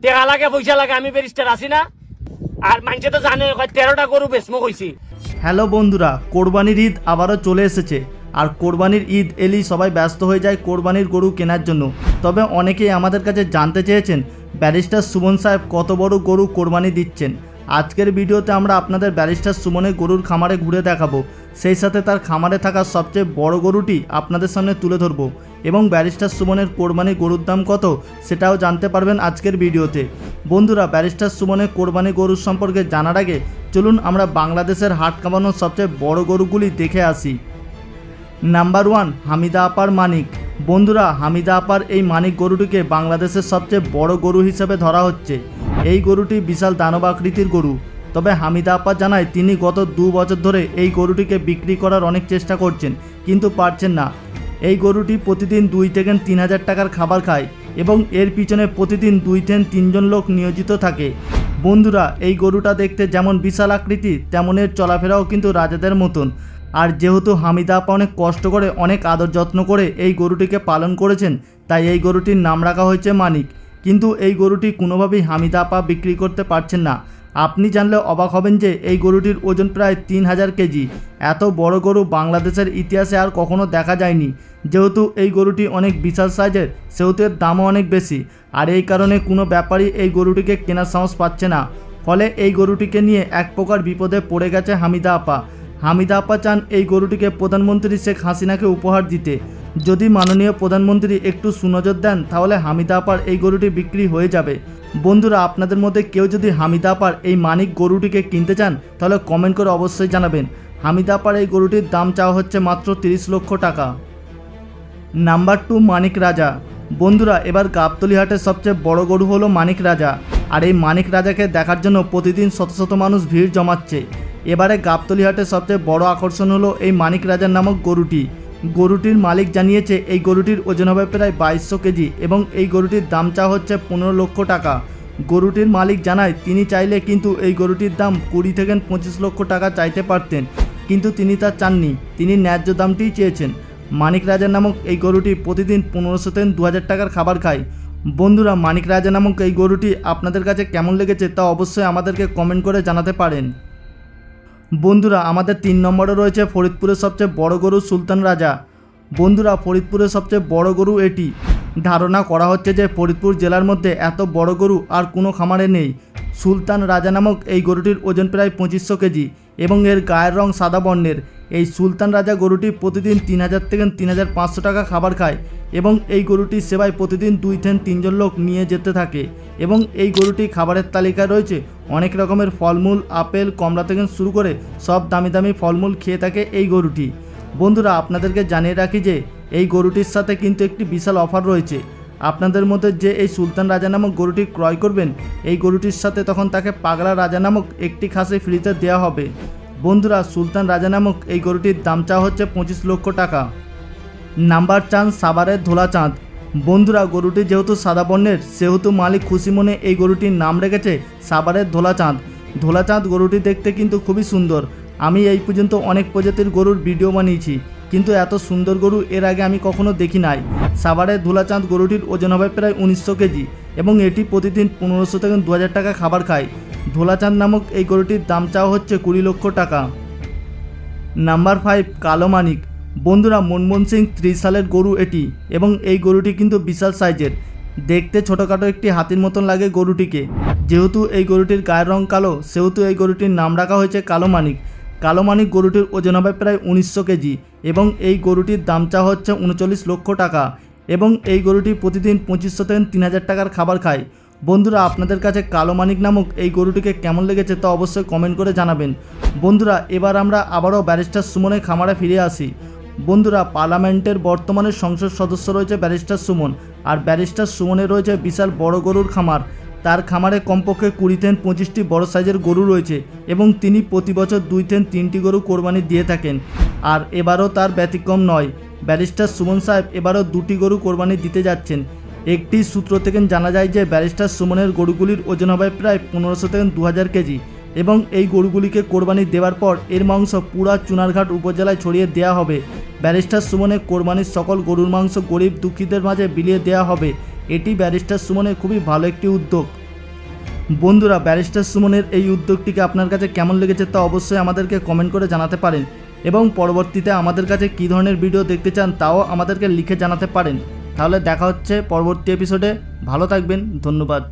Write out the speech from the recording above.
টেকা লাগে পয়সা লাগে, আমি ব্যারিস্টার আছি না। আর মানুষে তো জানে 13টা গরু বেচমো কইছি। হ্যালো বন্ধুরা, কোরবানির ঈদ আবারও চলে এসেছে। আর কোরবানির ঈদ এলেই সবাই ব্যস্ত হয়ে যায় কোরবানির গরু কেনার জন্য। তবে অনেকেই আমাদের কাছে জানতে চেয়েছেন ব্যারিস্টার সুমন সাহেব কত বড় গরু কোরবানি দিচ্ছেন। আজকের ভিডিওতে আমরা আপনাদের ব্যারিস্টার সুমনের গরুর খামারে ঘুরে দেখাবো, সেই সাথে তার খামারে থাকা সবচেয়ে বড় গরুটি আপনাদের সামনে তুলে ধরবো এবং ব্যারিস্টার সুমনের কোরবানির গরুর দাম কত সেটাও জানতে পারবেন আজকের ভিডিওতে। বন্ধুরা, ব্যারিস্টার সুমনের কোরবানি গরুর সম্পর্কে জানার আগে চলুন আমরা বাংলাদেশের হাট কামানোর সবচেয়ে বড় গরুগুলি দেখে আসি। নাম্বার 1, হামিদা আপার মানিক। বন্ধুরা, হামিদা আপার এই মানিক গরুটিকে বাংলাদেশের সবচেয়ে বড় গরু হিসেবে ধরা হচ্ছে। এই গরুটি বিশাল দানব আকৃতির গরু। তবে হামিদা আপা জানায় তিনি গত 2 বছর ধরে এই গরুটিকে বিক্রি করার অনেক চেষ্টা করছেন, কিন্তু পারছেন না। এই গরুটি প্রতিদিন 2 থেকে 3 হাজার টাকার খাবার খায় এবং এর পিছনে প্রতিদিন 2 থেকে 3 জন লোক নিয়োজিত থাকে। বন্ধুরা, এই গরুটা দেখতে যেমন বিশাল আকৃতি তেমন এর চলাফেরাও কিন্তু রাজাদের মতন। আর যেহেতু হামিদা আপা অনেক কষ্ট করে অনেক আদর যত্ন করে এই গরুটিকে পালন করেছেন, তাই এই গরুটির নাম রাখা হয়েছে মানিক। কিন্তু এই গরুটি কোনোভাবেই হামিদা আপা বিক্রি করতে পারছেন না। আপনি জানলে অবাক হবেন যে এই গরুটির ওজন প্রায় 3000 কেজি। এত বড় গরু বাংলাদেশের ইতিহাসে আর কখনো দেখা যায়নি। যেহেতু এই গরুটি অনেক বিশাল সাইজের, সেহেতু এর দামও অনেক বেশি। আর এই কারণে কোনো ব্যাপারী এই গরুটিকে কেনার সাহস পাচ্ছে না। ফলে এই গরুটিকে নিয়ে এক প্রকার বিপদে পড়ে গেছে হামিদা আপা। হামিদা আপা চান এই গরুটিকে প্রধানমন্ত্রী শেখ হাসিনাকে উপহার দিতে। যদি মাননীয় প্রধানমন্ত্রী একটু সুনজর দেন তাহলে হামিদা আপার এই গরুটি বিক্রি হয়ে যাবে। বন্ধুরা, আপনাদের মধ্যে কেউ যদি হামিদা আপার এই মানিক গরুটিকে কিনতে চান তাহলে কমেন্ট করে অবশ্যই জানাবেন। হামিদা আপার এই গরুটির দাম চাওয়া হচ্ছে মাত্র 30 লক্ষ টাকা। নাম্বার 2, মানিক রাজা। বন্ধুরা, এবার গাবতলী হাটের সবচেয়ে বড় গরু হলো মানিক রাজা। আর এই মানিক রাজাকে দেখার জন্য প্রতিদিন শত শত মানুষ ভিড় জমাচ্ছে। এবারে গাবতলী হাটের সবচেয়ে বড় আকর্ষণ হলো এই মানিক রাজার নামক গরুটি। গরুটির মালিক জানিয়েছে এই গরুটির ওজন হবে প্রায় 2200 কেজি এবং এই গরুটির দাম চাওয়া হচ্ছে 15 লক্ষ টাকা। গরুটির মালিক জানায় তিনি চাইলে কিন্তু এই গরুটির দাম 20 থেকে 25 লক্ষ টাকা চাইতে পারতেন, কিন্তু তিনি তা চাননি। তিনি ন্যায্য দামটিই চেয়েছেন। মানিক রাজা নামক এই গরুটি প্রতিদিন 1500 থেকে 2000 টাকার খাবার খায়। বন্ধুরা, মানিক রাজা নামক এই গরুটি আপনাদের কাছে কেমন লেগেছে তা অবশ্যই আমাদেরকে কমেন্ট করে জানাতে পারেন। বন্ধুরা, আমাদের 3 নম্বরে রয়েছে ফরিদপুরের সবচেয়ে বড় গরু সুলতান রাজা। বন্ধুরা, ফরিদপুরের সবচেয়ে বড় গরু এটি। ধারণা করা হচ্ছে যে ফরিদপুর জেলার মধ্যে এত বড় গরু আর কোনো খামারে নেই। সুলতান রাজা নামক এই গরুটির ওজন প্রায় 2500 কেজি এবং এর গায়ের রং সাদা বর্ণের। এই সুলতান রাজা গরুটি প্রতিদিন 3000 থেকে 3500 টাকা খাবার খায় এবং এই গরুটির সেবায় প্রতিদিন 2 থেকে 3 জন লোক নিয়ে যেতে থাকে। এবং এই গরুটি খাবারের তালিকায় রয়েছে অনেক রকমের ফলমূল, আপেল, কমলা থেকে শুরু করে সব দামি দামি ফলমূল খেয়ে থাকে এই গরুটি। বন্ধুরা, আপনাদেরকে জানিয়ে রাখি যে এই গরুটির সাথে কিন্তু একটি বিশাল অফার রয়েছে। আপনাদের মধ্যে যে এই সুলতান রাজা নামক গরুটি ক্রয় করবেন, এই গরুটির সাথে তখন তাকে পাগলা রাজা নামক একটি খাসি ফ্রিতে দেওয়া হবে। বন্ধুরা, সুলতান রাজা নামক এই গরুটির দাম চাওয়া হচ্ছে 25 লক্ষ টাকা। নাম্বার 4, সাভারের ধোলা চাঁদ। বন্ধুরা, গরুটি যেহেতু সাদা বর্ণের সেহেতু মালিক খুশি মনে এই গরুটির নাম রেখেছে সাভারের ধোলা চাঁদ। ধোলা চাঁদ গরুটি দেখতে কিন্তু খুবই সুন্দর। আমি এই পর্যন্ত অনেক প্রজাতির গরুর ভিডিও বানিয়েছি, কিন্তু এত সুন্দর গরু এর আগে আমি কখনো দেখি নাই। সাভারের ধোলা চাঁদ গরুটির ওজন হবে প্রায় 1900 কেজি এবং এটি প্রতিদিন 1500 থেকে 2000 টাকা খাবার খায়। ধোলা চাঁদ নামক এই গরুটির দাম চাওয়া হচ্ছে 20 লক্ষ টাকা। নাম্বার 5, কালো মানিক। বন্ধুরা, মনমোহন সিং 30 সালের গরু এটি এবং এই গরুটি কিন্তু বিশাল সাইজের। দেখতে ছোটোখাটো একটি হাতির মতন লাগে গরুটিকে। যেহেতু এই গরুটির গায়ের রং কালো সেহেতু এই গরুটির নাম রাখা হয়েছে কালো মানিক। কালো মানিক গরুটির ওজন হবে প্রায় 1900 কেজি এবং এই গরুটির দাম চাওয়া হচ্ছে 39 লক্ষ টাকা এবং এই গরুটি প্রতিদিন 2500 থেকে 3000 টাকার খাবার খায়। বন্ধুরা, আপনাদের কাছে কালো মানিক নামক এই গরুটিকে কেমন লেগেছে তা অবশ্যই কমেন্ট করে জানাবেন। বন্ধুরা, এবার আমরা আবারও ব্যারিস্টার সুমনের খামারে ফিরে আসি। বন্ধুরা, পার্লামেন্টের বর্তমানে সংসদ সদস্য রয়েছে ব্যারিস্টার সুমন। আর ব্যারিস্টার সুমনের রয়েছে বিশাল বড় গরুর খামার। তার খামারে কমপক্ষে 20 থেকে 25টি বড় সাইজের গরু রয়েছে এবং তিনি প্রতি বছর 2 থেকে 3টি গরু কোরবানি দিয়ে থাকেন। আর এবারও তার ব্যতিক্রম নয়। ব্যারিস্টার সুমন সাহেব এবারও 2টি গরু কোরবানি দিতে যাচ্ছেন। একটি সূত্র থেকে জানা যায় যে ব্যারিস্টার সুমনের গরুগুলির ওজন হবে প্রায় 1500 থেকে 2000 কেজি এবং এই গরুগুলিকে কোরবানি দেওয়ার পর এর মাংস পুরা চুনারঘাট উপজেলায় ছড়িয়ে দেওয়া হবে। ব্যারিস্টার সুমনের কোরবানির সকল গরুর মাংস গরিব দুঃখীদের মাঝে বিলিয়ে দেওয়া হবে। এটি ব্যারিস্টার সুমনের খুবই ভালো একটি উদ্যোগ। বন্ধুরা, ব্যারিস্টার সুমনের এই উদ্যোগটিকে আপনার কাছে কেমন লেগেছে তা অবশ্যই আমাদেরকে কমেন্ট করে জানাতে পারেন এবং পরবর্তীতে আমাদের কাছে কী ধরনের ভিডিও দেখতে চান তাও আমাদেরকে লিখে জানাতে পারেন। তাহলে দেখা হচ্ছে পরবর্তী এপিসোডে। ভালো থাকবেন, ধন্যবাদ।